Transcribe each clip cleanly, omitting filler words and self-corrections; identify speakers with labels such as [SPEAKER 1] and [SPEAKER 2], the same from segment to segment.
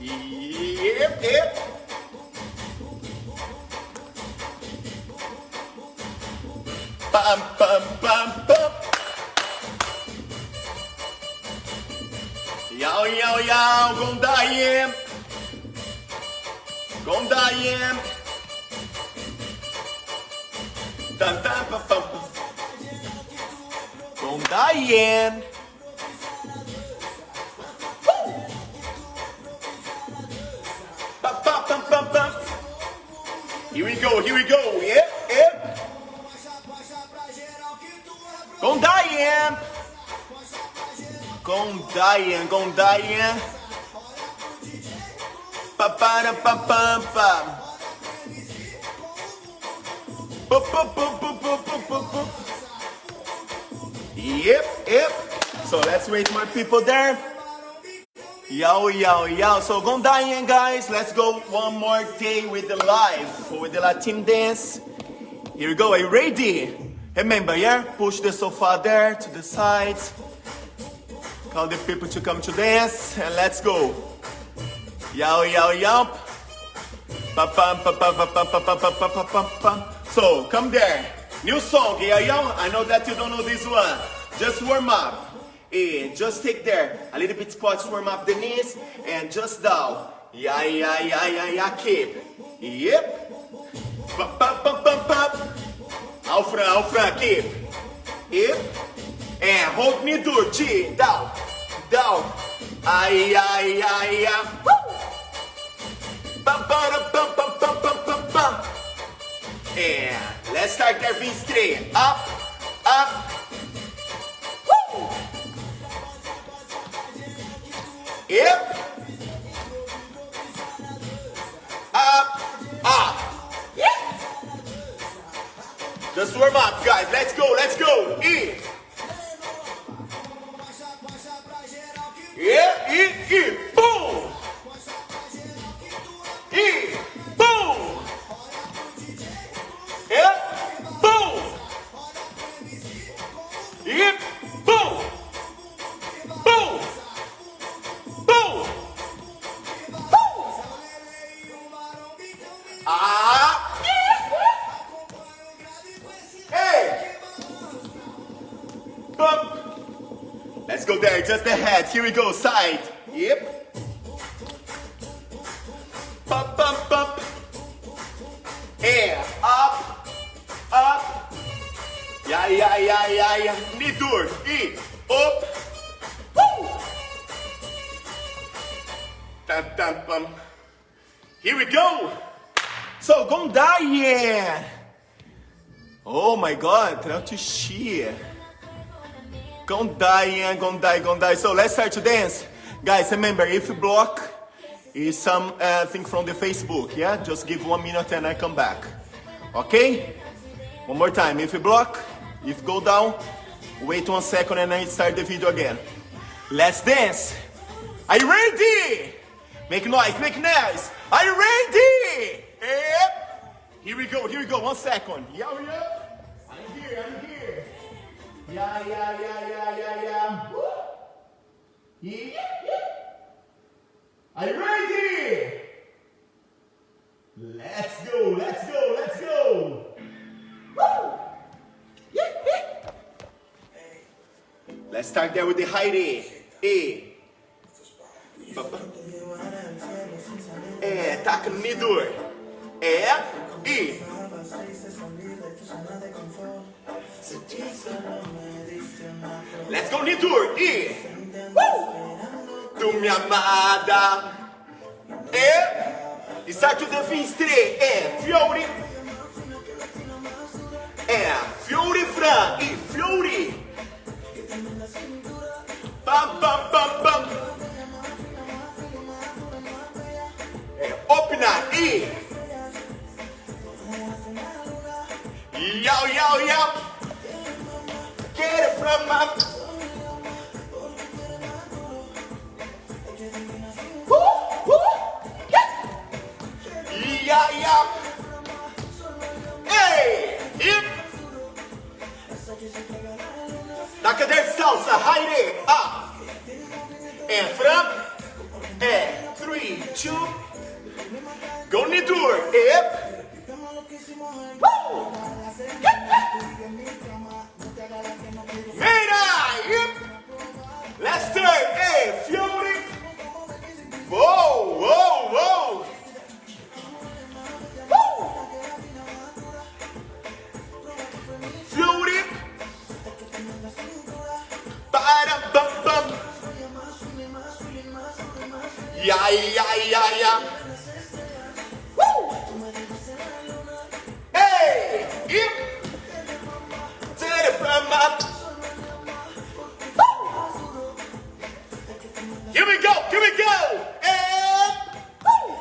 [SPEAKER 1] Yep, yep. Pam, pam, pam, pam. Yao, yao, yao, Gondaiem. Gondaiem. Tan, tan, pam, pam, pam. Gondaiem. Pam, pam, pam, pam, pam. Here we go, yep, yep. Gondaiem. Gondaiem, Gondaiem. Pa pa pa pa pa pa. Boop, boop, boop, boop, boop, boop, boop, boop. Yep, yep. So let's wait more people there. Yo, yo, yo. So Gondaiem, guys. Let's go one more day with the live, with the Latin dance. Here we go. Are you ready? Remember, yeah? Push the sofa there to the sides. Call the people to come to dance, and let's go. Yow, yow, yow. Pa pam pa pa pa pa pa pa pa pa pa pa. So come there. New song, yeah, yo. I know that you don't know this one. Just warm up. Just take there a little bit spots, warm up the knees, and just down. Yeah, yeah, yeah, yeah, yeah. Keep. Yep. Pa pa pa pa pa. Ao front, keep. Yep. And hold me do G, down, down. Ay, ay, ay, ay. Woo! Bum, bum, bum, bum, bum, bum, bum, bum. And let's start there, V3. Up, up. Woo! Yep. Up, up. Yeah. Just warm up, guys. Let's go, let's go. E. Yeah, boom! Boom! Yeah, boom! Yeah, boom! Boom! Boom! Boom! Ah! Hey! Boom! Let's go there, just the head. Here we go, side. Yep. Pump, pump, pump. And up, up. Yeah, yeah, yeah, yeah, yeah. Knee door, E, up. Woo! Dum, dum, bum. Here we go. So, Gondaiem. Oh my God, Trautuxia. Gondaiem, Gondaiem. So let's start to dance. Guys, remember, if you block is something from the Facebook, yeah? Just give 1 minute and I come back. Okay? One more time. If you block, if you go down, wait 1 second and I start the video again. Let's dance. Are you ready? Make noise, make noise. Are you ready? Yep. Here we go, 1 second. Yeah, yeah. I'm here. Yeah, yeah, yeah, yeah, yeah, yeah. Woo. Yeah. Are you ready? Let's go. Woo. Yeah. Let's start there with the high A. Taca no midor. E. Let's go, Nidur. E. Tu minha amada. E start to the V3. Fiori. Fiori Fran. E Fiori. Bam, bam, bam, bam. Open up. E. Yo. Get it from my... Yeah. Hey, hip. Taca der salsa, high up. And from, and 3, 3, 2. Go ni duro. Yep. Woo. Mira. Yep. Let's turn. Hey, Fury. Whoa, whoa, whoa. Woo. Fury. Para bum bum. Yeah, yeah, yeah, yeah. Woo. Hey, yep. Turn it from up. Woo. Here we go, here we go. And woo.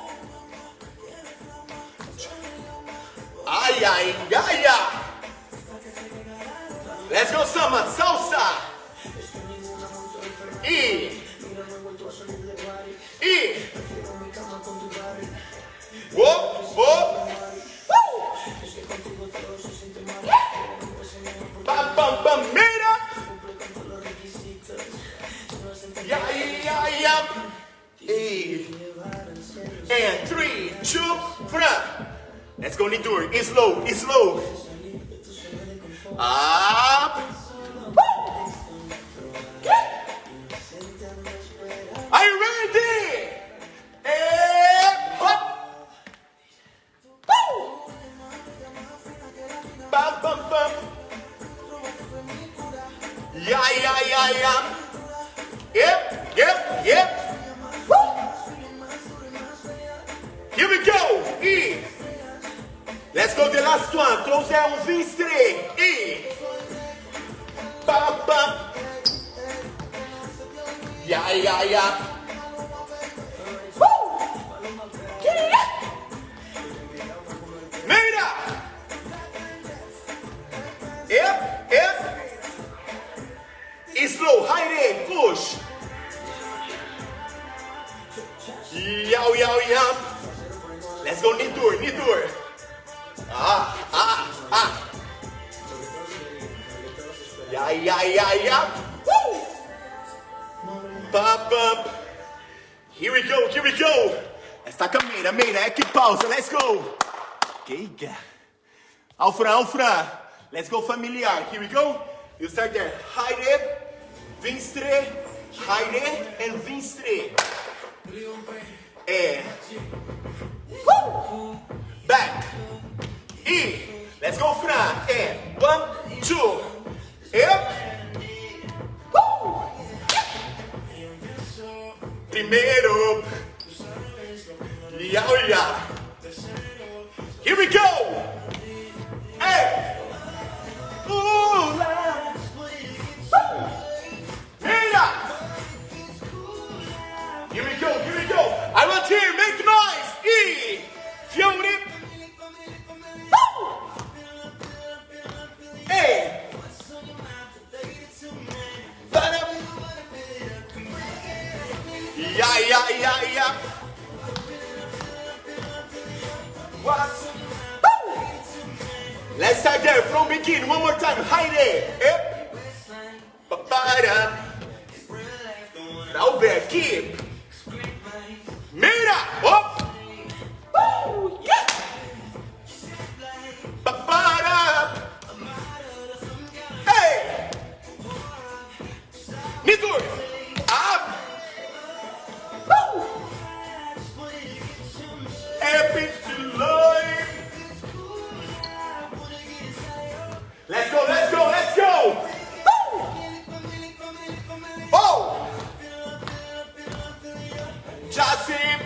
[SPEAKER 1] Ay, ay, ay, ay. Let's go, summer salsa. E. Whoop, whoop. Woo. Bam, bam, bam, mira. Yeah, yeah, yeah. E. And 3, 2, front. Let's go, Nidur. It's low, it's low. Up. Woo. Are you ready? And up. Woo. Bam, bam, bam. Yeah, yeah, yeah, yeah. Yep, yep, yep. Woo. Here we go. E. Let's go the last one. Close down V straight. E. Bam, bam. Yeah, yeah, yeah. Woo. Mira. Yep, yep. It's slow. High rate. Push. Yow, yow, yow. Let's go Nidur, Nidur. Ah, ah, ah. Yeah, yeah, yeah, yeah. Woo! Pop up. Here we go, here we go. Esta caminha, mira, que pausa, let's go. Que Alfra. Let's go familiar. Here we go. You start there. High rep, vinstre, high rep, and vinstre. And woo! Back. E. Let's go front. And 1, 2. Up. Woo! Primeiro. Yeah, yeah. Here we go. Hey. Ooh, Mira. Here we go, here we go. I want to hear, make noise. E. Fury. Woo. Hey. Yeah, yeah, yeah, yeah. What? Woo. Let's start there from begin. One more time. High there. Yep. Ba-ba-da. Now back. Keep. Mira. Up. Woo. Yeah. Ba-ba-da. Hey. Nidur. Up. Woo. Epic to life. Let's go, let's go, let's go. Woo. Oh. Jasim.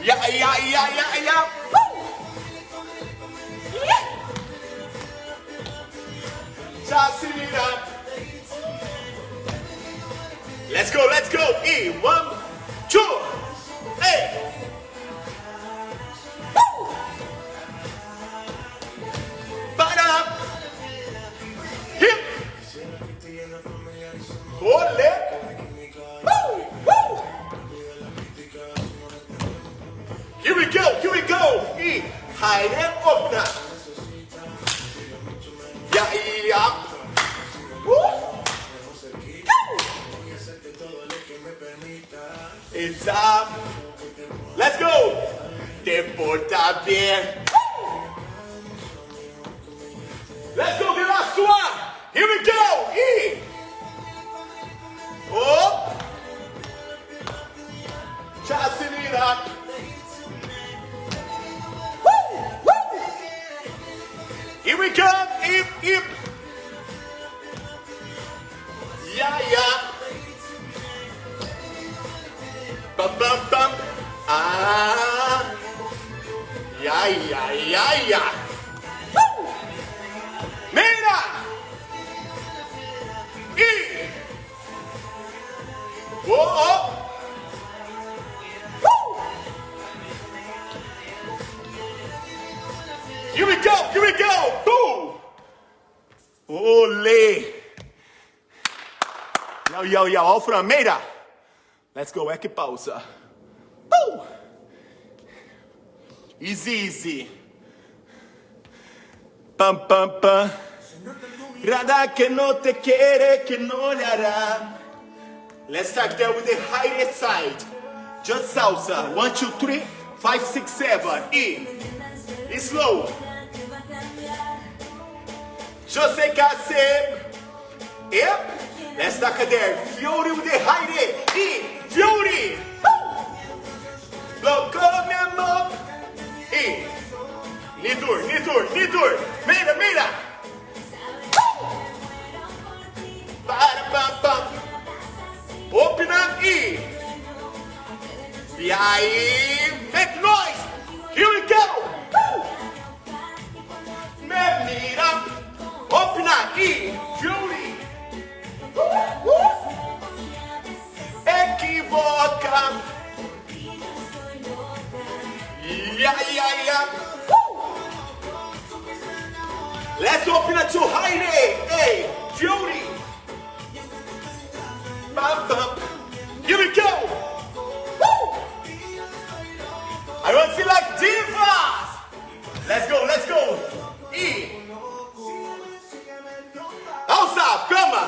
[SPEAKER 1] Yeah, yeah, yeah, yeah, yeah. Woo. Yeah. Jasim it up. Let's go, let's go. E. 1, 2. Hey. Woo. Back up. Hip. Ole. Woo. Woo. Here we go, here we go. E. High and up now. Yeah, yeah. Woo. It's up. Let's go. Te porta bien. Let's go, the last one. Here we go. E. Oh. Chacinina. Here we go. Ip, ip. Yeah, yeah. Bum, bum, bum. Ah. Yeah, yeah, yeah, yeah. Woo. Mira. E. Whoa. Woo. Here we go. Here we go. Boom. Ole. Yo, yo, yo. All from Mira. Let's go. É que pausa. Easy, easy. Pam, pam, pam. Rada que no te quiere, que no le hará. Let's start there with the highest side. Just salsa. 1, 2, 3, 5, 6, 7. E. It's slow. Yo sé que hacer. Yep. Let's start there. Fury with the high. E. Fury. Loco, mi amor. E. Nitur, Nitur, Nitur. Mira, mira. Para, pam, pam. Open up, E. E aí, make noise. Here we go. Me mira. Open up, E. Fury. Equivoca. Yeah, yeah, yeah. Let's open it to Heidi. Hey, Jody. Bum, bum. Here we go. Woo. I want to feel like divas. Let's go, let's go. E. Alça, cama.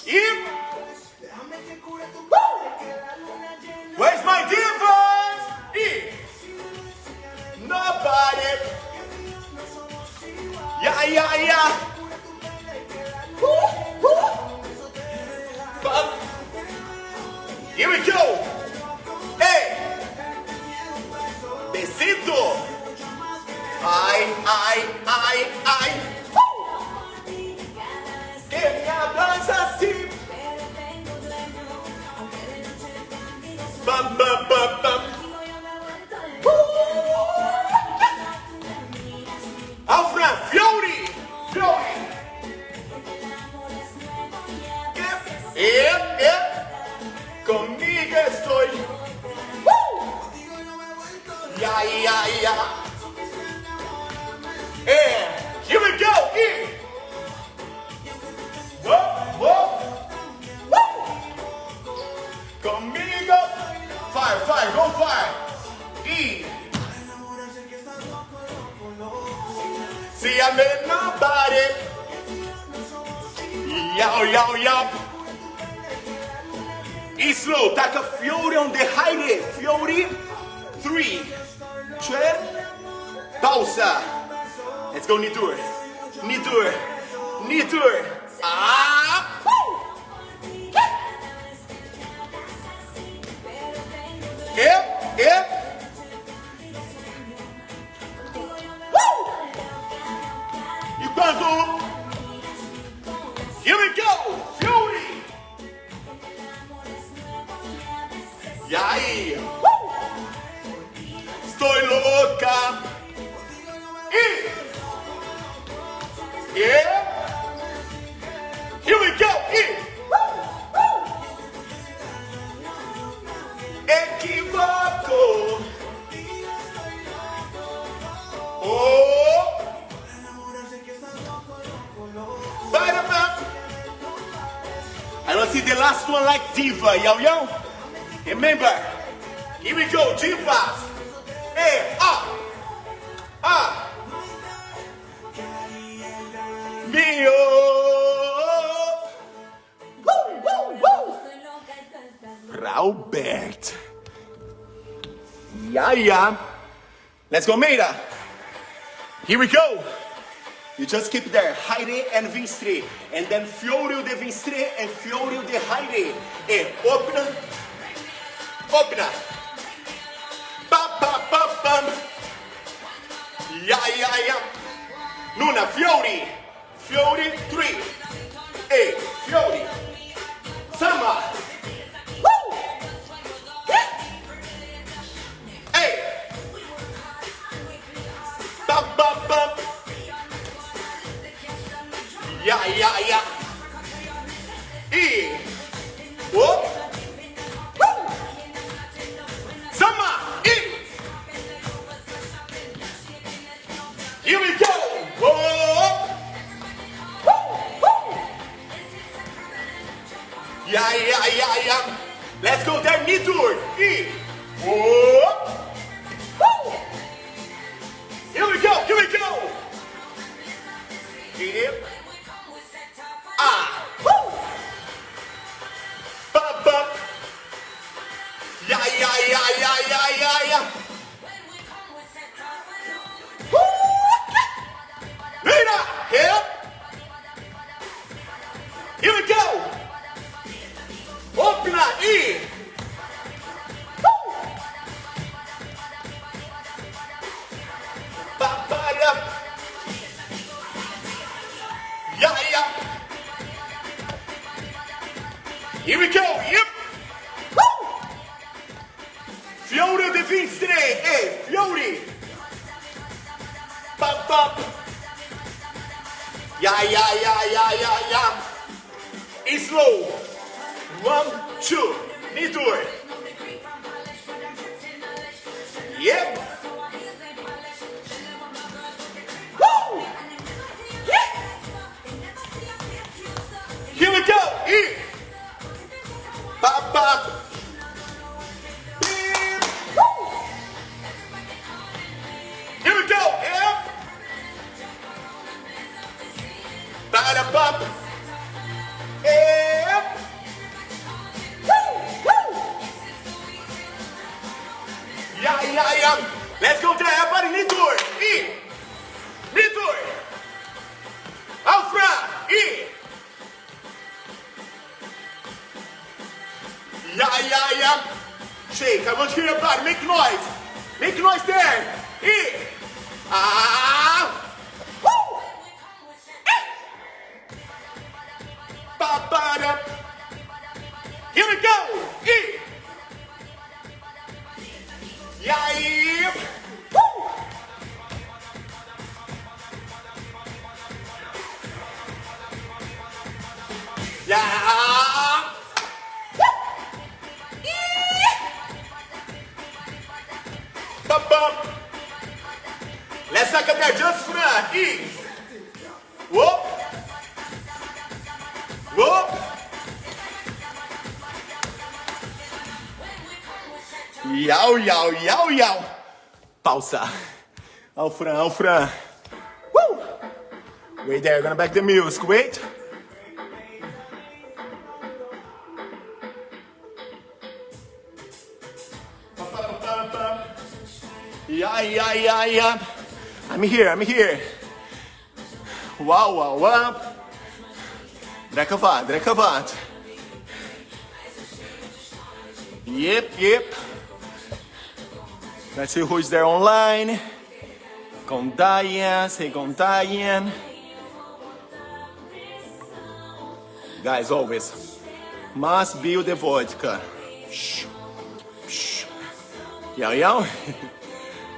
[SPEAKER 1] E. Woo. Where's my divas? E. Nobody. Yeah, yeah, yeah. Woo, woo. Here we go. Hey. Besito. Ay, ay, ay, ay. Que me hablas así. Bam, bam, bam, bam. Alfred, Fury. Fury. Yep, yep. Conmigo estoy. Woo. Yeah, yeah, yeah. And here we go. E. Whoa, whoa. Woo. Conmigo. Fire, fire, go fire. E. See, I made nobody. Yow, yow, yow. E slow, taca Fury on the high. Fury. 3, 2, pausa. Let's go, Nitur. Nitur. Nitur. Ah. Yep, yep. Here we go, Fury. E aí? Estoy louca. E. Yeah. Here we go. E. Equivoco. Oh. I don't see the last one like diva, yo, yo. Remember, here we go, divas. Hey, Mio. Woo, woo, woo. Raubert. Yeah. Let's go, Meira. Here we go. You just keep there, Heide and Vinstre. And then Fiorio de Vinstre and Fiorio de Heide. E opna. Pam. Yeah. Nuna, Fiori, 3. Hey, Fiori. Sama. Woo! Hey. Bum. Yeah. E. Whoop. Woo! Sama. E. Here we go. Whoa. Yeah. Let's go there, knee tour. E. Whoa. Here we go. Here. Woo. Bum. Yeah. Woo. Meira. Hip. Here we go. Open up, E. Woo. Ba-ba-da. Yeah. Here we go, yep. Woo. Fiorio de Vinstre, hey, Fiori. Bum. Yeah. It's slow. 1, 2, knee tour. Yep. Woo! Yeah. Here we go. E. Bum. Woo! Here we go. Yep. Bum. Yep. Yeah. Let's go there, everybody. Knee tour. E. Knee tour. Out front. E. Yeah. Shake. I want to hear your body. Make noise. Make noise there. E. Woo. Ba-ba-da. Here we go. E. Yeah. Woo. Yeah. Bum. Let's take it there just front. E. Whoop. Yow. Pausa. Ao Fran. Woo. Wait there, gonna back the music. Wait. Yeah. I'm here. Wow. Drekovat. Yep. Let's see who's there online. Gondayan. Guys, always must build the vodka. Shh. Yow.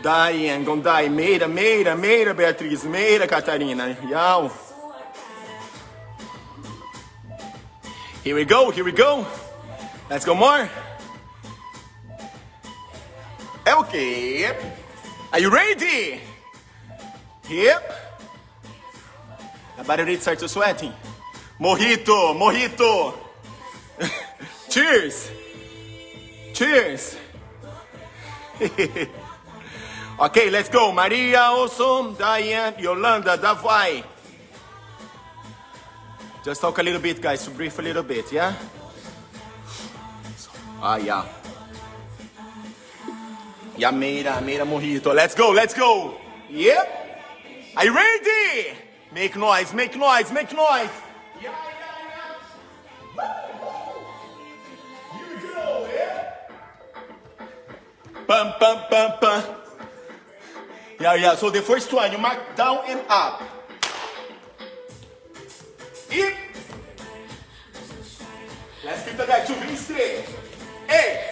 [SPEAKER 1] Diane, Gondai, Meira, Beatriz, Meira, Catarina. Yow. Here we go. Let's go more. Okay. Are you ready? Yep. A barulhito starts sweating. Mojito. Cheers. Okay, let's go. Maria also, Diane, Yolanda, Davai. Just talk a little bit, guys, to brief a little bit, yeah? Ah, yeah. Yeah, mira mojito. Let's go, let's go. Yep. Are you ready? Make noise, make noise, make noise. Yeah. Here we go, yeah. Pam, pam, pam, pam. Yeah. So the first one, you mark down and up. E let's keep that 2 feet straight. Hey.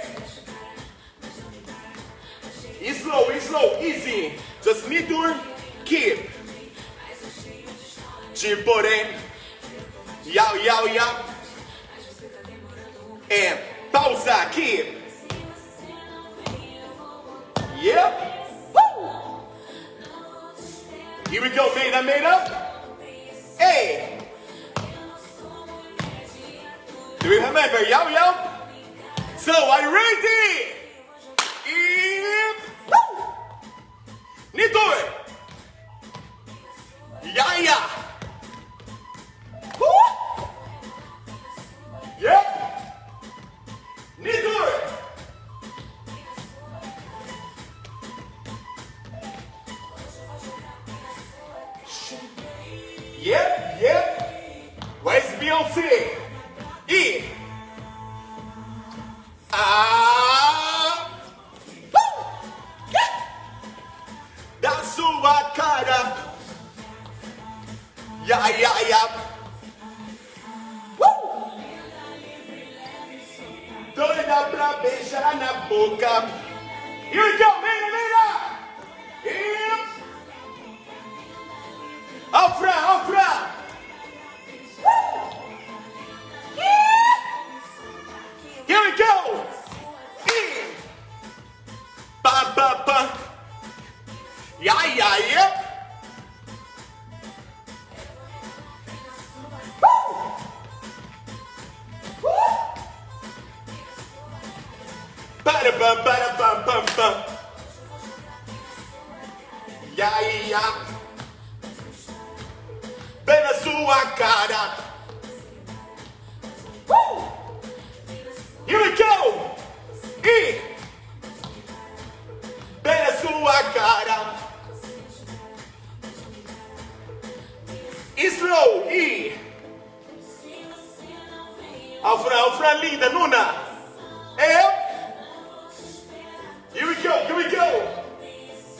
[SPEAKER 1] Slow, easy. Just middle, keep. Chiporém. Yaw. And pausa, keep. Yep. Woo. Here we go, made up. Hey. Do you remember? Yaw. So, are you ready? Need do it. Yeah. Woo. Yep. Need do it. Yep. Where's Beyonce? E. Da sua cara. Yeah. Doida pra beijar na boca. Here we go, mira. Afra. Here we go. Ba. Yeah. Bam. Yeah. Bem na sua cara. Here we go. E bem na sua cara. Slow. E Alfra linda, Nuna. Here we go.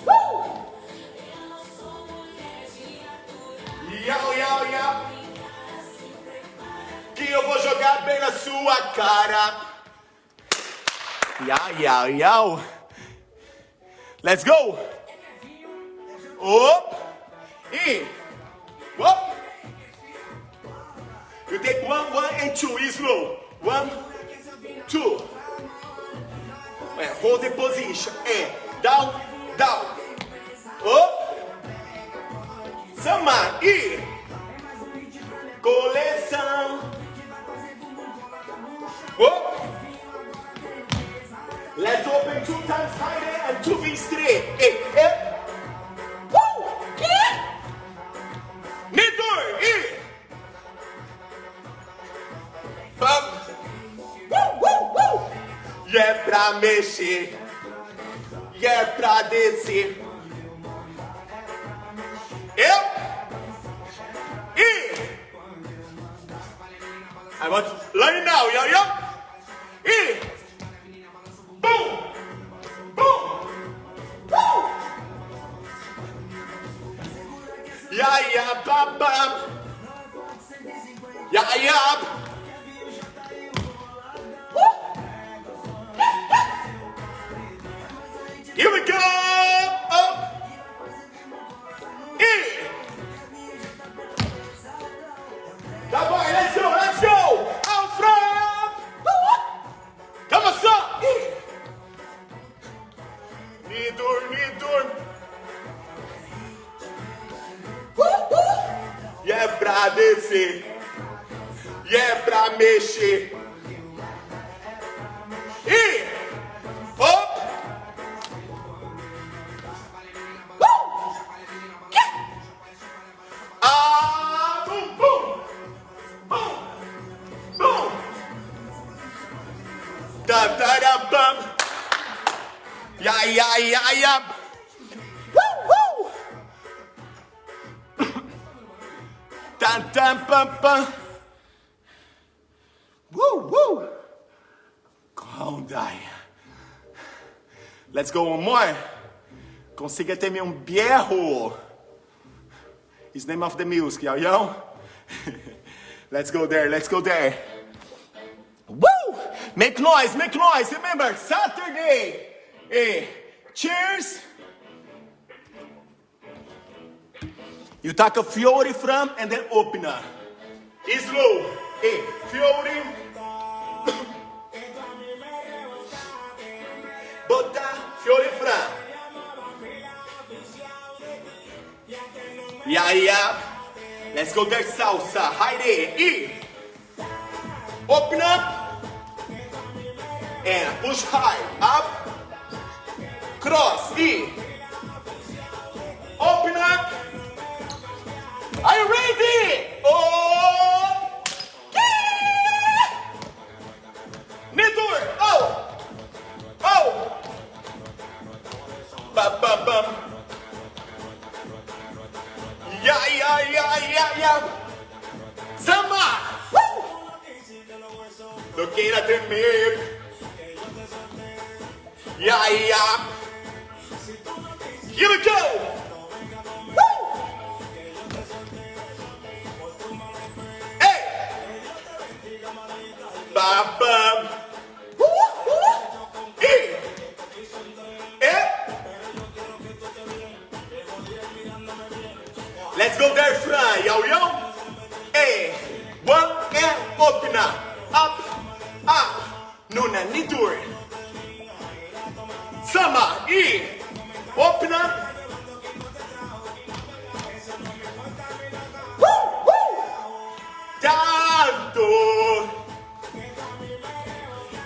[SPEAKER 1] Woo. Yeah. Que eu vou jogar bem na sua cara. Yeah. Let's go. Up. In. Up. You take 1 and 2, slow. 1, 2. Hold the position. And down. Up. Sama. E. Coleção. Up. Let's open 2 times higher and 2 feet straight. Hey. Woo. Nitor. E. Bam. Woo. E é pra mexer. E é pra descer. I want to learn now, yo. E. Boom. Woo. Yeah, bam. Yeah. Here we go. Up. E. Tá bom, let's go. Out front. Come on, son. Nitor. E é pra descer. E é pra mexer. E. Up. Boom. Da da da bum. Yeah, yeah, yeah, yeah. Woo, woo. Dun, dun, bum, bum. Woo, woo. Gondai. Let's go one more. Consiga ter um berro. It's the name of the music, yo. Let's go there, let's go there. Woo! Make noise, make noise. Remember, Saturday. Hey, cheers. You take a fiore from and then open up. Slow. Hey, fiore. Bota fiore from. Yeah, yeah. Let's go there, salsa. Heide. E. Open up. And push high. Up. Cross. E. Open up. Are you ready? Oh. Yeah. Nidur. Oh. Oh. Bum, bum, bum. Yeah, yeah, yeah, yeah, yeah. Zama! Woo! Não queira tremer. Yeah, yeah. Here we go. Woo! Hey! Bam, bam. Woo, woo. Hey! Hey! Let's go there, Fran, yo, yo. Hey, one and open up, up, up. Nuna, Nidur. Sama, E. Open up. Woo, woo. Tanto.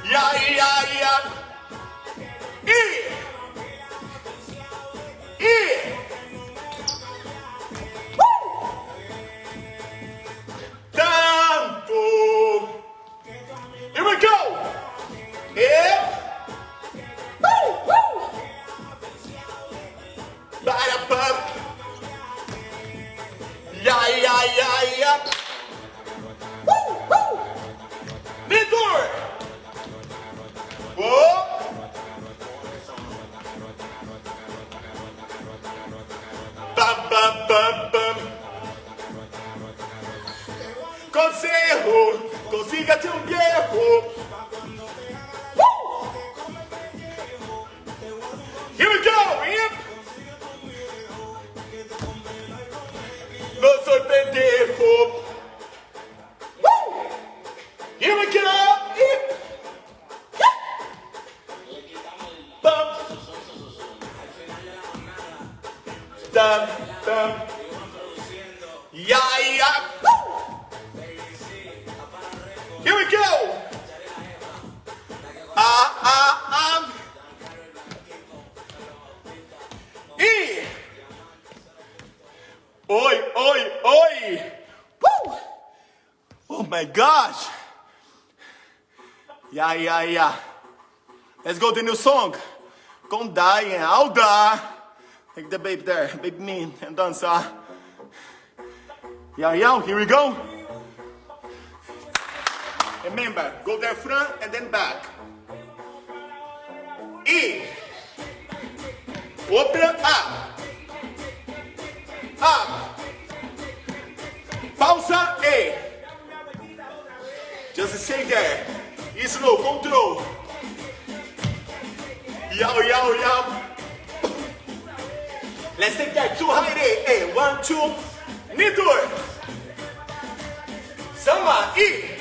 [SPEAKER 1] Yeah, yeah, yeah. E. E. Here we go! Yeah! Woo! Woo! Ba-da-bum! Yeah, yeah, yeah, yeah! Woo! Woo! Nidur! Whoa! Bum, bum, bum, bum! Consejo, consígate un viejo. Woo! Here we go, man. No soy pendejo. Woo! Here we go. Bum. Dum, dum. Yeah, yeah. Woo! Here we go! E! Oi, oi, oi! Woo! Oh my gosh! Yeah, yeah, yeah. Let's go to the new song. Gondai and Alda. Take the babe there, babe me, and dança. Yeah, yeah, here we go. Remember, go there front and then back. E. Open up. Up. Pausa. E. Just stay there. Slow, control. Yow, yow, yow. Let's take that 2 high. E. 1, 2. Nidur. Sama. E.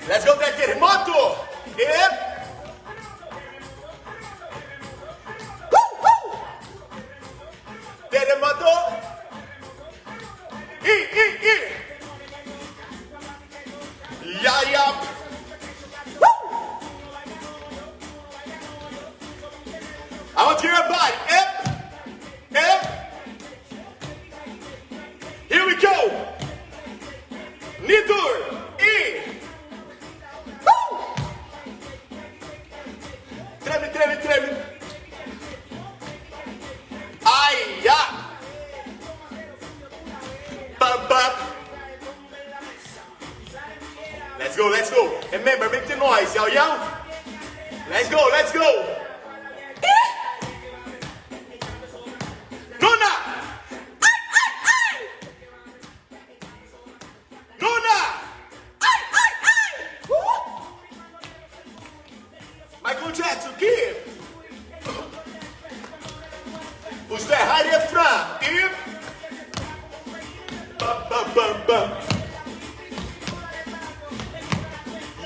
[SPEAKER 1] Let's go there, terremoto! Yep! Woo, woo! Terremoto! E! Yeah, yeah! Woo! I want to hear your body. Yep! Yep! Here we go! Nidur! E! Woo! Remember, make the noise, yo, yo. Let's go, let's go. Nuna! Nuna! Michael Jackson, give. Os Ferrari é Fran. E... Bam, bam, bam, bam.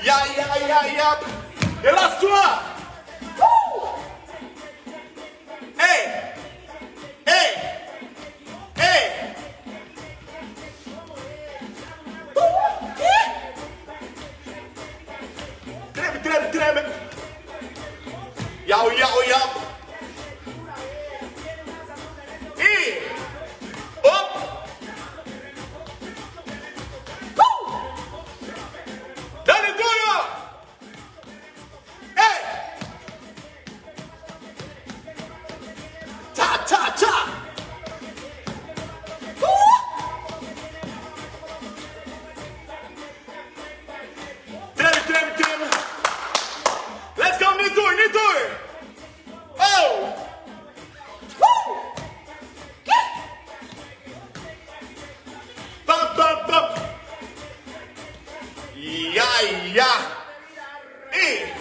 [SPEAKER 1] Ya, ya, ya, ya. Et lance-toi. Hey. Hey. Hey. Treme, treme, treme. Yau, yau, yau. E... Op. Dale duro. Hey. Ta, ta, ta. Treme, treme, treme. Let's go, Nitor, Nitor. Oh. Bum, bum, bum. Yeah, yeah. E.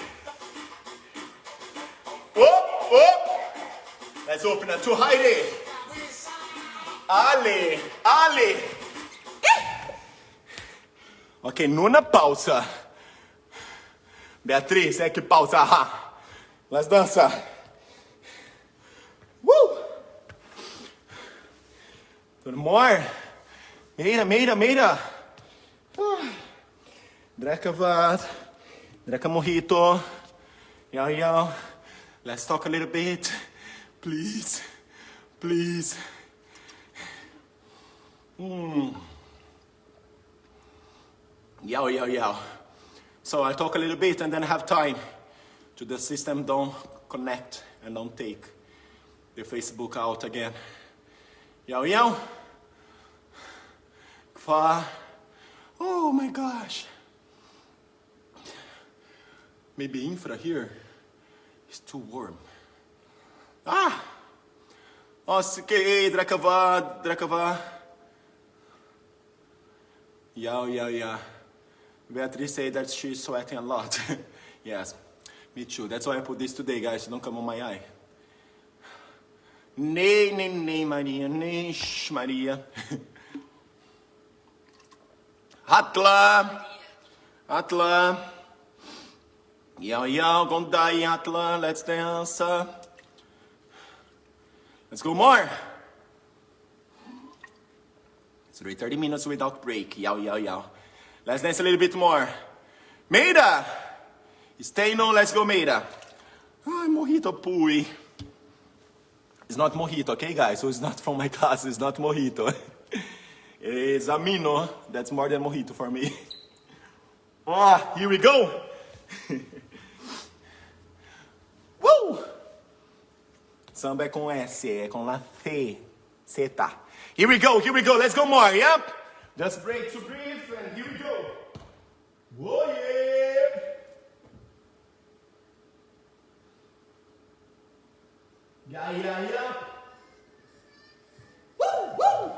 [SPEAKER 1] Whoop, whoop. Let's open it to Heidi. Ale, Ale. Ok, nona pausa. Beatriz, é que pausa. Let's dança. Woo! Tudo more? Meira, meira, meira. Drekavad. Dreka mojito. Yo, yo. Let's talk a little bit. Please. Please. Yo, yo, yo. So I talk a little bit and then have time to the system don't connect and don't take the Facebook out again. Yo, yo. Kva. Oh my gosh. Maybe infra here is too warm. Ah! Okay, Drekava, Drekava. Yeah, yeah, yeah. Beatrice said that she's sweating a lot. Yes, me too. That's why I put this today, guys. Don't come on my eye. Nee, nee, nee, Maria. Nee, shh, Maria. Atla. Atla. Yo, yo, gonna die, Atla. Let's dance. Let's go more. It's already 30 minutes without break. Yow, yow, yow. Let's dance a little bit more. Meida! Stay no, let's go, Meida. Ai, mojito pui. It's not mojito, okay, guys? So it's not from my class, it's not mojito. It's amino. That's more than mojito for me. Ah, here we go. Woo! Samba é com S, é com la C. Seta. Here we go, let's go more, yep. Just break to breathe, and here we go. Whoa, yeah. Yeah, yeah, yeah. Woo, woo.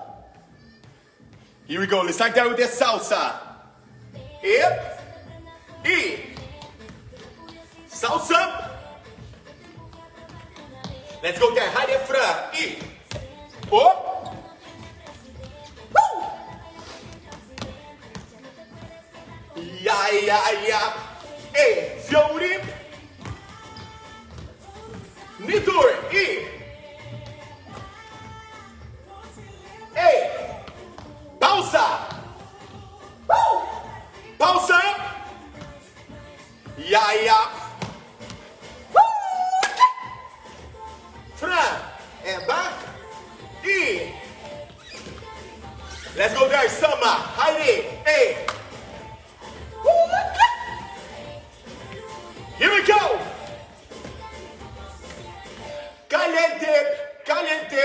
[SPEAKER 1] Here we go, let's start that with the salsa. Yep. E. Salsa. Let's go there, Heidi Fran. E. Oh. Ya, ya, ya. E. Fiori. Nitor. E. E. Pausa. Pausa. Ya, ya. Fran. And back. E. Let's go there, Sama. Heidi. E. Here we go. Caliente, caliente.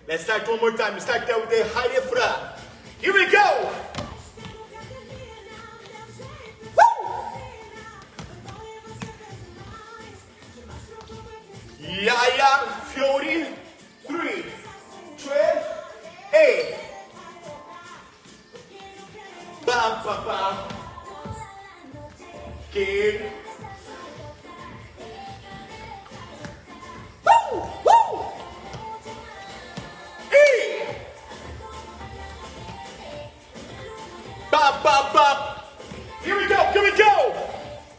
[SPEAKER 1] Let's start one more time. Start there with the Heidi Fran. Here we go. Woo! caliente. Woo! Woo! E bop, bop, bop. Here we go, here we go.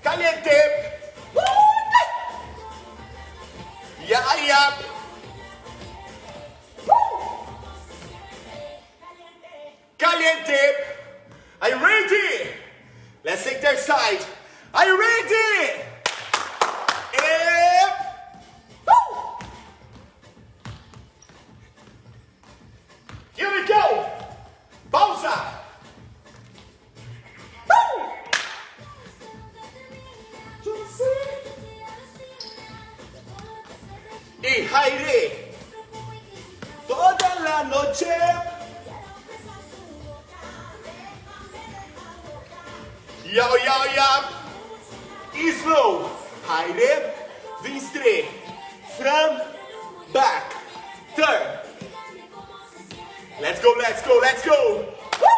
[SPEAKER 1] Caliente. Woo! Yeah, yeah. Caliente. Are you ready? Let's take their side. Are you ready? And woo! Here we go. Pausa. Woo! Y Jaire. Toda la noche. Yo, yo, yo. E slow. Haide. Vinstre. From. Back. Turn. Let's go, let's go, let's go. Woo!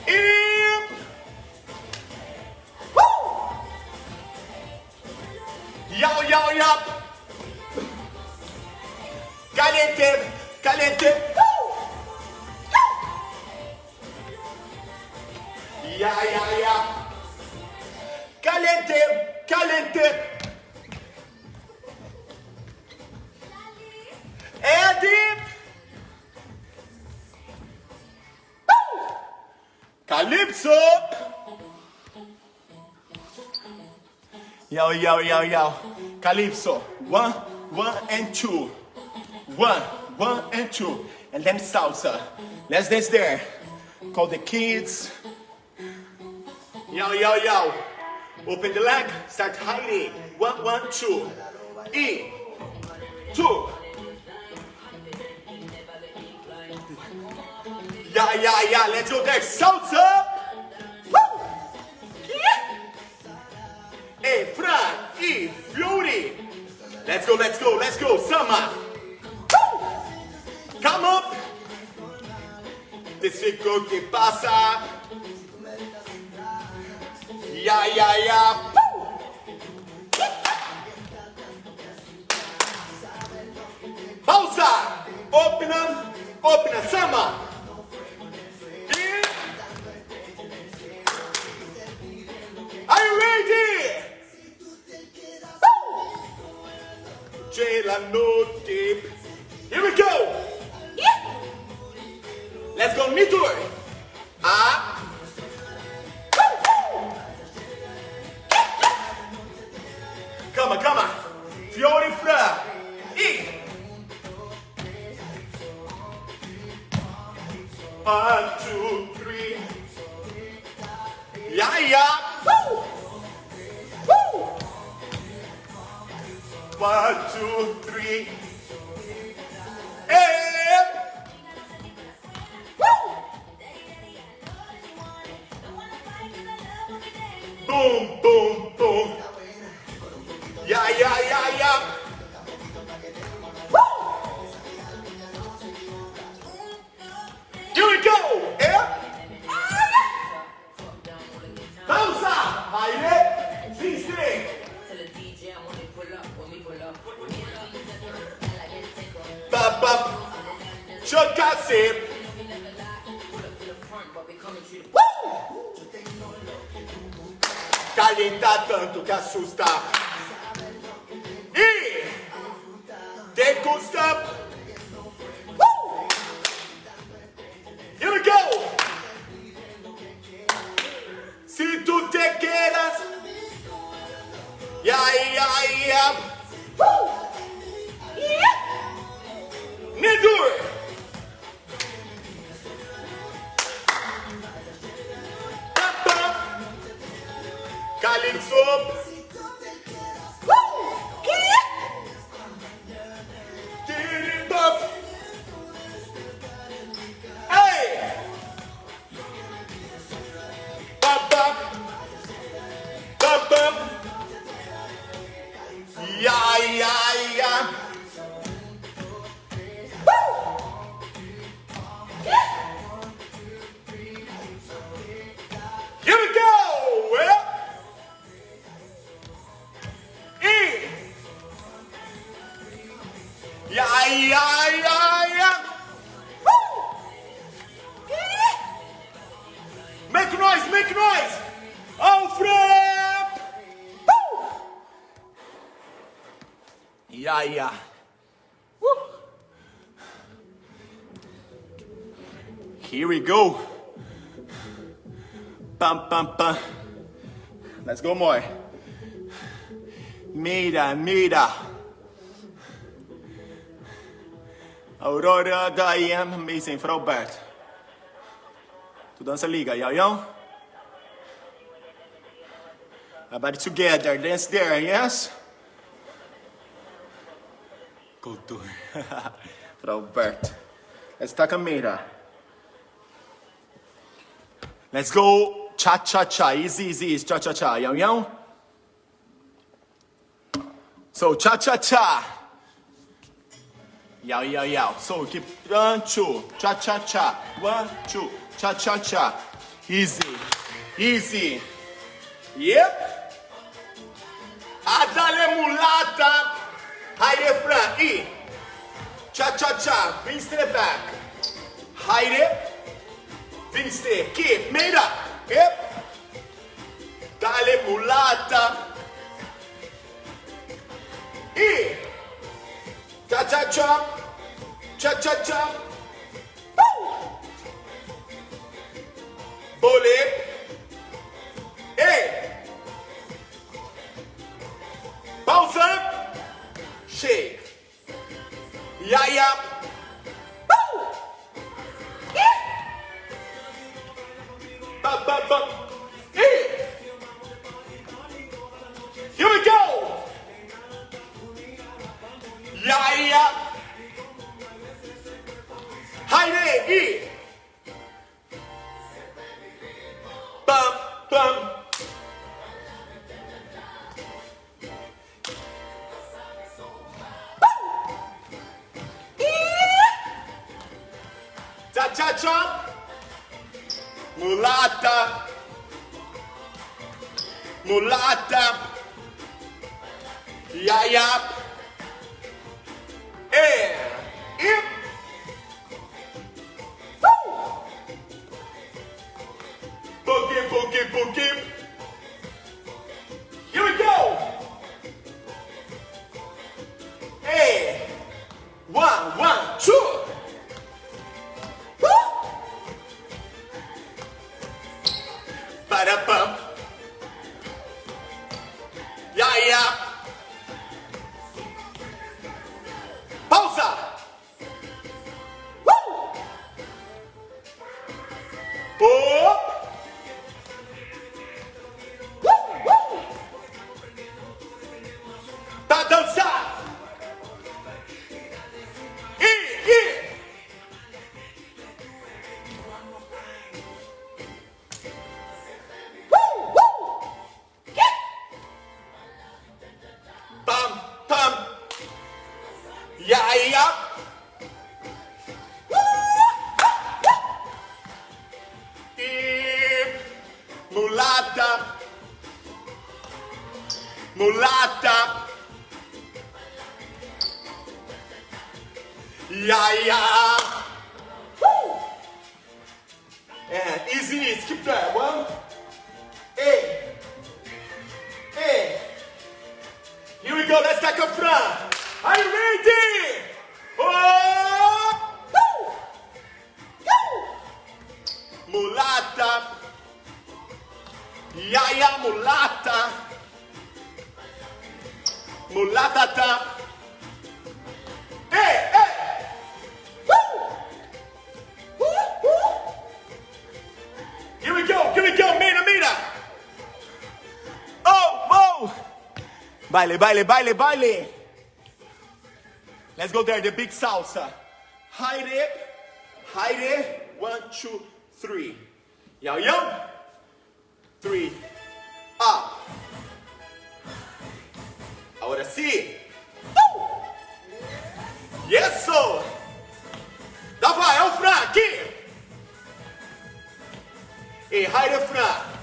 [SPEAKER 1] In. Woo! Yo, yo, yo. Caliente. Caliente. Woo! Yeah, yeah, yeah. Caliente. Caliente. And it. Woo! Calypso. Yo, yo, yo, yo. Calypso. 1, 1, and 2. 1, 1, and 2. And then salsa. Let's dance there. Call the kids. Yo, yo, yo. Open the leg. Start hiding. 1, 1, 2. E. 2. Yeah, yeah, yeah. Let's go there. Salsa. Woo! E, Fran. E, Fury. Let's go, let's go, let's go. Sama. Come up. Decico que pasa. Yeah, yeah, yeah. Pausa. Open up. Open up. Sama. Are you ready? C'è la notte. Here we go. Let's go, Nitor. Ah. Come on, come on. Fiori Fra. E. 1, 2, 3. Yeah, yeah. Woo! Woo! 1, 2, 3. And woo! Boom, boom, boom. Yeah, yeah, yeah, yeah. Woo! Here we go. And pausa. Haide. Vinstre. Bop, bop. Chocasse. Calienta tanto que assusta. E degusta. Here we go. Si tú te quedas. Yeah, yeah, yeah. Nidur. Calypso. Hey. Bop, bop. Bop, bop. Yeah, yeah, yeah. Woo! make noise. Oh, Fran. Woo. Yeah. Woo. Here we go. Pam, pam, pam. Let's go more. Mira. Aurora, Diane, amazing, Robert. Tu dança liga, yo. Everybody together, dance there, yes? Culture. Robert. Let's take a mira. Let's go cha-cha-cha, easy, cha-cha-cha, yo. So, cha-cha-cha. Yo. So, keep 1, 2, cha-cha-cha. 1, 2, cha-cha-cha. Easy. Yep. Adale mulata. Hide front. E. Cha-cha-cha. Finstay back. Hide. Finstay. Keep. Made up. Yep. Dale mulata. E. Cha-cha-cha. Cha-cha-cha. Woo. Bole. Hey. Bounce up. Shake. Yeah. Woo. Yeah. Ba. Yeah. Here we go. Yeah. Hide it. Bum. Cha-cha-cha. Mulata. Yeah. Hip. Woo. Boogie. Here we go. Hey. 1, 2. Woo. Ba-da-bum. Yeah. Pausa. Woo. Oh. Woo. Tá dançar. E. Woo. Pam. Yeah. Mulata. Yeah. Woo. And easy. Skip that. 1. Hey. Here we go. Let's take a front. Are you ready? Oh. Woo. Mulata. Yeah, mulata. Mulata. Hey. Woo. Here we go. Mira. Oh. Baile. Let's go there, the big salsa. Hide it. 1, 2, 3. Yo. 3. Up. Ahora sí. Yes, so. Vai, é o Fran aqui. E hide the Fran.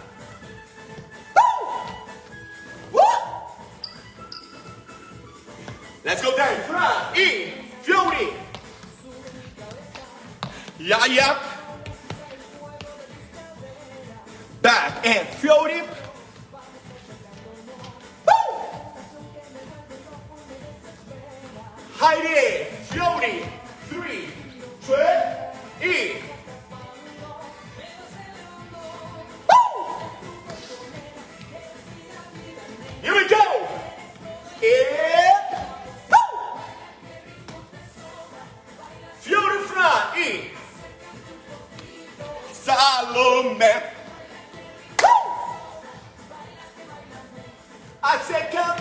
[SPEAKER 1] Let's go there, Fran. E Fury. Yeah. back, and Fiori. Woo! Heidi, Fiori, 3, 2, e. Here we go. And woo! Fiori front, e. Salome. Woo! I say come.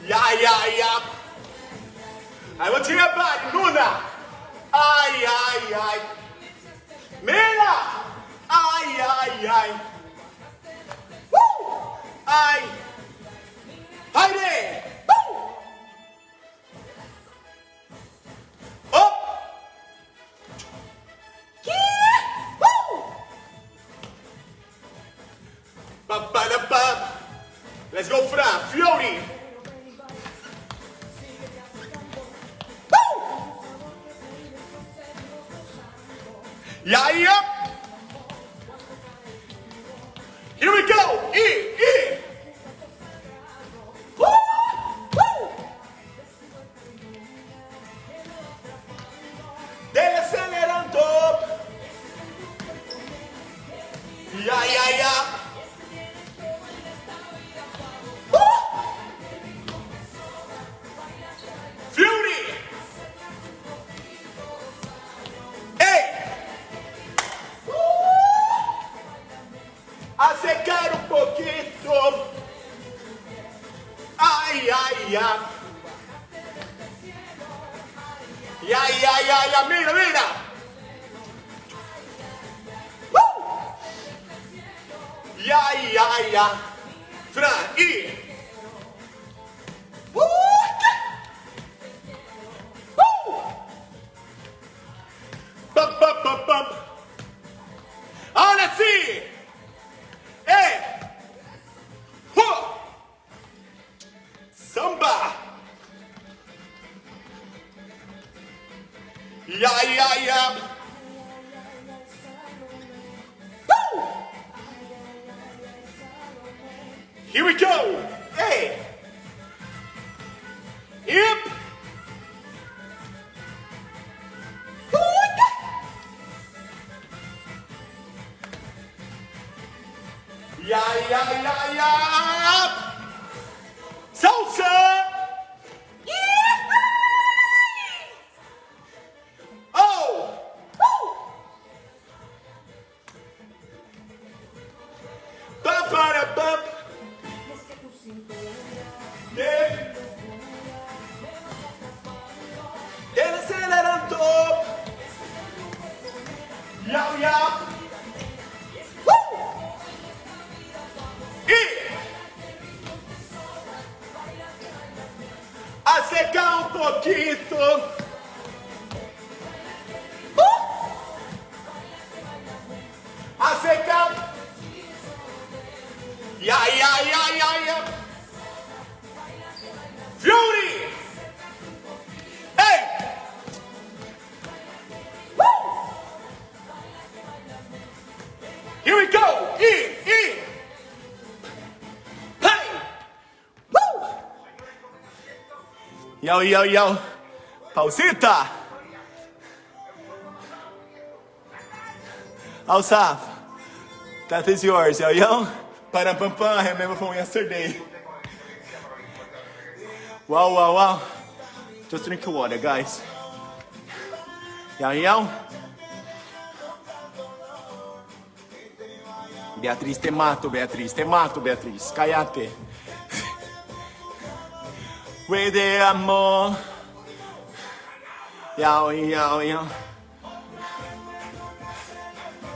[SPEAKER 1] Yeah. I want to hear about Luna. Ay. Mira. Ay. Woo! Ay. Heidi. Woo! Up. Yeah. Woo! Ba-ba-da-ba. Let's go for that. Fiori. Woo! Yeah. Here we go. E. Woo! Woo! Decelerando. Yeah. Woo! Fury. Hey. A secar un poquito. Ay. Ya, mira. Woo! Ya. Fran, e. Woo! Woo! Bump. Ahora sí. Samba. Yeah. Woo! Here we go. Hey. Yep. Yeah. Salsa. Oh. Woo. Bump. Decelerando. Yeah. Woo. A secar un poquito. A secar. Yeah. Fury. Hey. Woo. Here we go. E. Hey. Woo. Yo. Pausita. Alsaf. That is yours, yo. Pam. I remember from yesterday. Wow. Just drink water, guys. Yo. Beatriz, te mato, Beatriz. Cállate. Way de amor. Yo.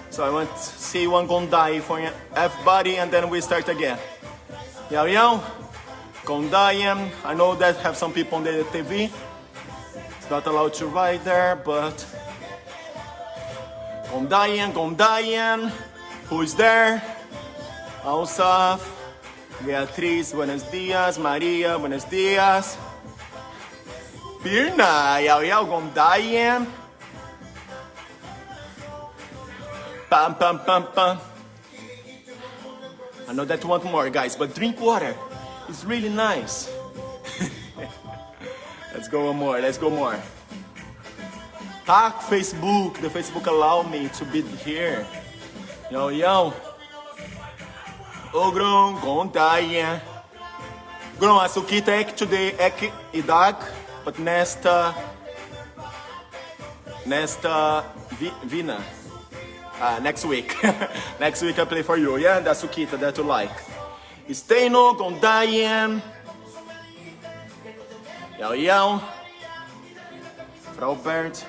[SPEAKER 1] So I want to see one Gondai for everybody and then we start again. Yo. Gondai. I know that have some people on the TV. It's not allowed to ride there, but Gondai. Who is there? Ausaf. Beatriz, buenos días. Maria, buenos días. Birna, Gondai. Pam, pam, pam, pam. I know that you want more, guys, but drink water. It's really nice. Let's go one more, let's go more. Tag Facebook, the Facebook allow me to be here. Yo, yo. Ogron, contaia. Gron, a Sukita é que today é que idag, but nesta Vina. Next week. Next week I play for you, yeah? Da Sukita that you like. Steno, contaia. Yo, yo. Frau Bert.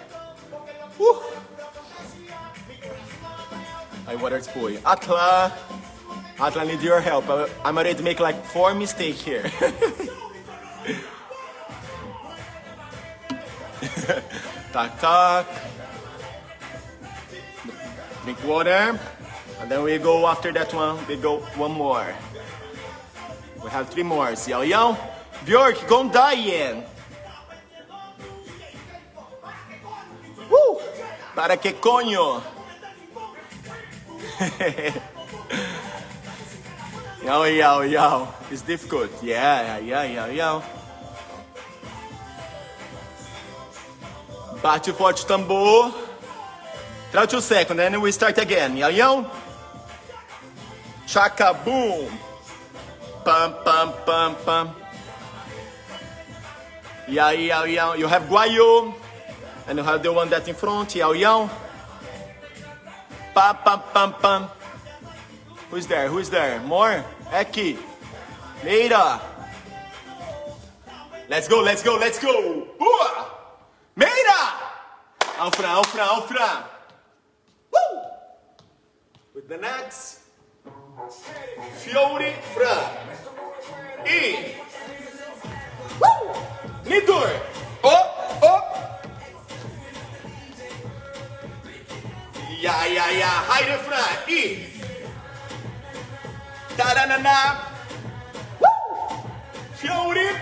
[SPEAKER 1] I water spoil. Atla need your help. I'm ready to make like 4 mistakes here. Tak tak. Drink water. And then we go after that one. We go one more. We have 3 more. Yo yo. Björk, go die. Para que coño? Yo, yo, yo. It's difficult. Yeah. Bate forte o tambor. Try 2 seconds, then we start again. Yo, yo. Chaka boom. Pam, pam, pam, pam. Yeah. You have guayo. And you have the one that's in front, yao yao. Pam pam pam pam. Who's there? More? Eki. Meira. Let's go. Boa! Meira! Alfran. Woo! With the next. Fiore Fran. E. Woo! Nidur. Oh. Yeah. Hide Fran. E. Da-da-na-na. Woo! Fiore.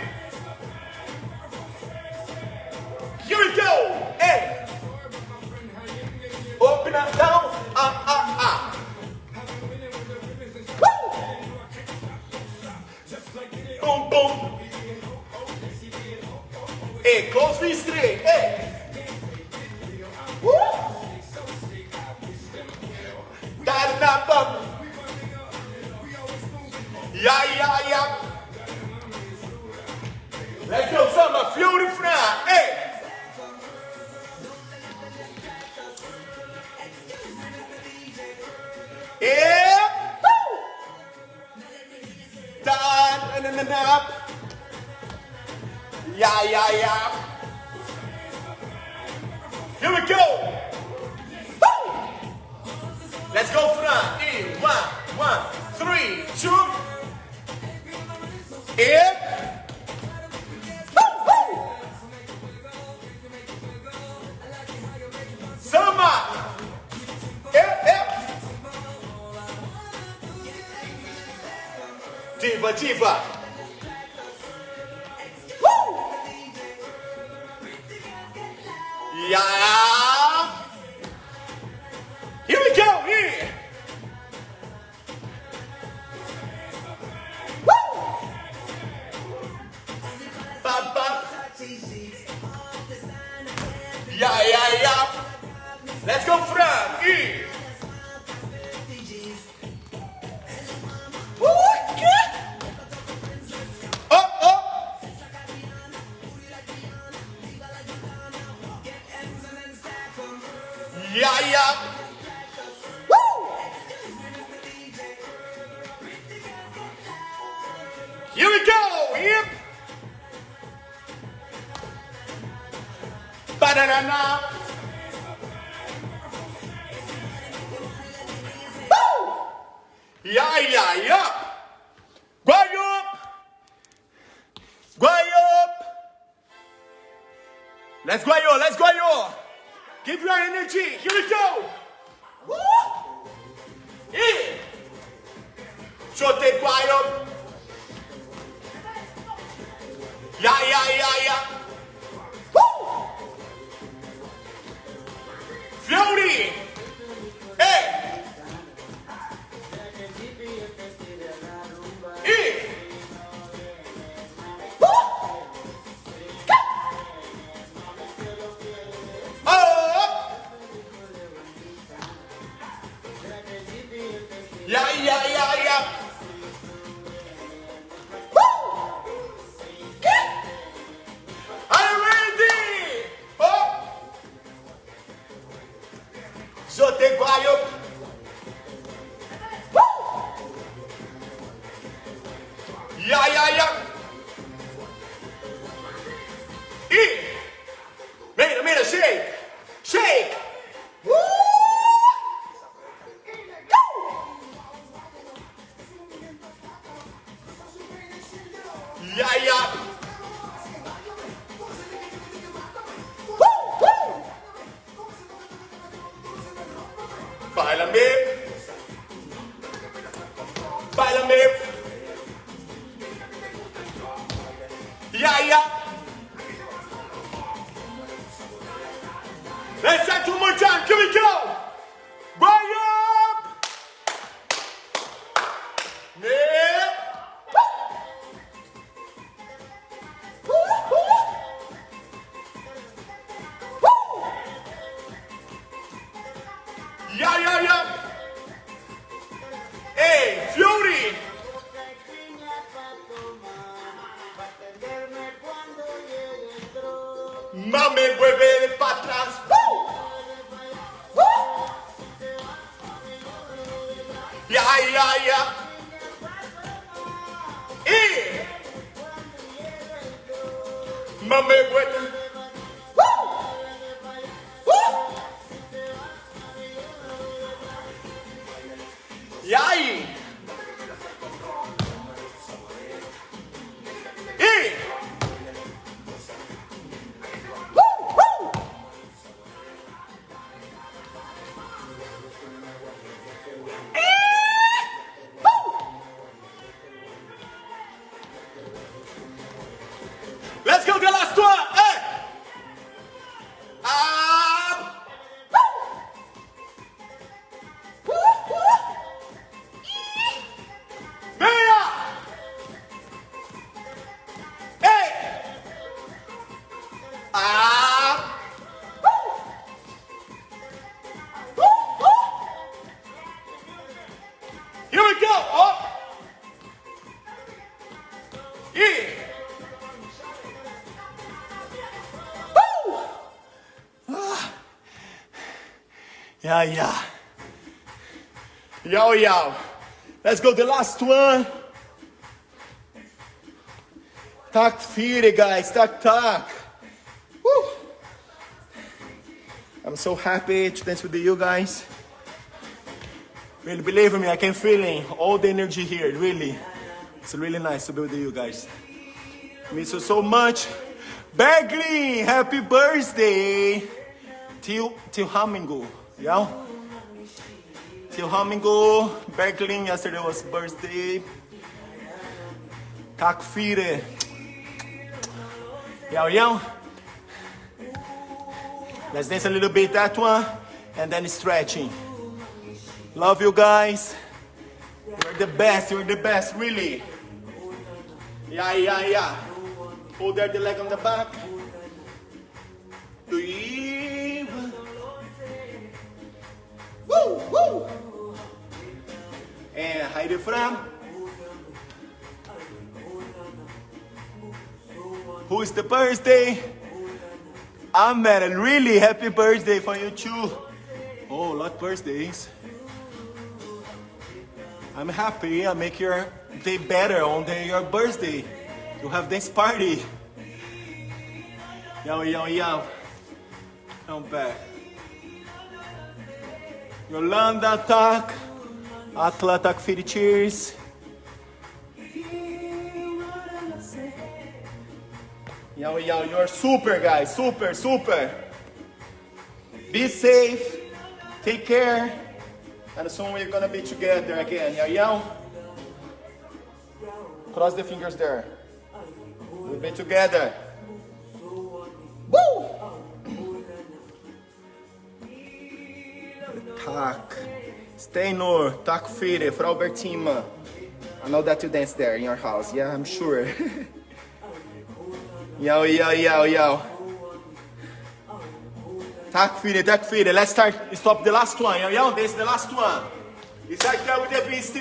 [SPEAKER 1] Here we go. Hey. Open up, down. Woo! Boom, boom. Hey, close me straight. Hey. Woo! Da-da-na-bum. Yeah. Let's go, summer. Fury Fran. Hey. Yeah. Woo. Da-da-na-na. Yeah. Here we go. Woo. Let's go, Fran. In 1, 3, 2. In. Summer. Diva. Woo. Yeah. Here we go. Here. Woo. Ba. Yeah. Let's go, Fran. E. Oh. Yeah. Woo. Here we go. Yep. Ba-da-da-na. Woo. Yeah. Guayop. Let's guayo. Give your energy. Here we go. Woo. Yeah. Chote guayop. Yeah. Woo. Fury. Hey. Yeah, yeah, yeah, yeah. Are you ready? Oh. Jote guaio. Yeah, yeah, yeah. E. Mira, shake. Shake. Woo. Yeah, yeah. Bailame. Bailame. Yeah, yeah. Let's try two more times. Here we go. Bring up. Yeah. Yeah, yeah, yeah. Hey, Fury. Mame mueve para atrás. Yeah, yeah, yeah. E. Mame mueve. E aí? E. Let's go, the last one. Hey. Up. Meia. Hey. Up. Here we go. Up. E. Yeah, yeah. Yo, yo. Let's go, the last one. Tak fire, guys. Tak. Woo. I'm so happy to dance with you guys. Really, believe me, I can feel all the energy here, really. It's really nice to be with you guys. Miss you so much. Bergley, happy birthday. Till Hamingo, yeah? Till Hamingo, Bergley, yesterday was birthday. Tak fire. Yeah. Let's dance a little bit that one, and then stretching. Love you guys. You're the best, really. Yeah. Hold there the leg on the back. Woo! And hide from. Who is the birthday? Amen. Really happy birthday for you too. Oh, a lot of birthdays. I'm happy. I make your day better on your birthday. You have dance party. Yo. I'm back. Yolanda Tak. Atla Tak Firi cheers. Yo, you're super, guys. Super. Be safe. Take care. And soon we're gonna be together again. Yo. Cross the fingers there. We'll be together. Woo! Tak. Stay no. Tak fire, Frau Bertima. I know that you dance there in your house. Yeah, I'm sure. Yo. Tak fire. Let's stop the last one. Yo, this is the last one. Start with the V3.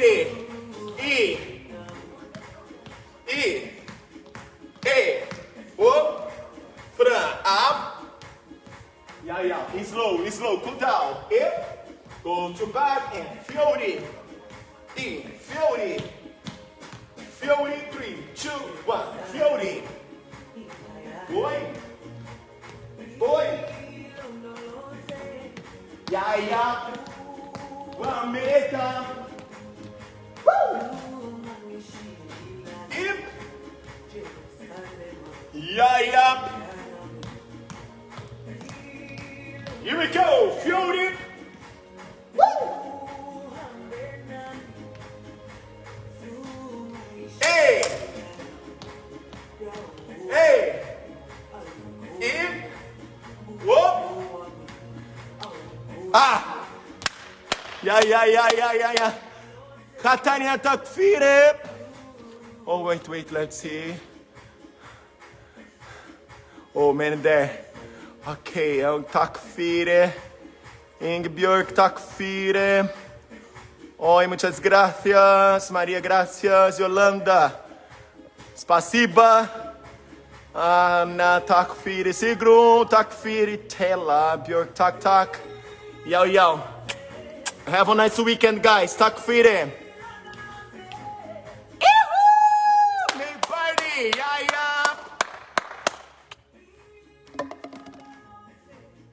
[SPEAKER 1] E. A. Up. Fran. Up. Yeah. Slow. Cool down. Up. Go to back and Fury. E. Fury. Fury. 3, 2, 1. Fury. Oi. Yeah. 1 minute. Woo. Hip. Yeah. Here we go. Fury. Woo. Hey. Hip. Whoop. Yeah. Katania Takfire. Oh, wait, let's see. Oh, man, there. Okay, Takfire. Ingebjörg Takfire. Oi, muchas gracias. Maria, gracias. Yolanda. Spasiba. Anna, Takfire. Sigrun, Takfire. Tela, Björk, tak. Yo. Have a nice weekend, guys. Takfire.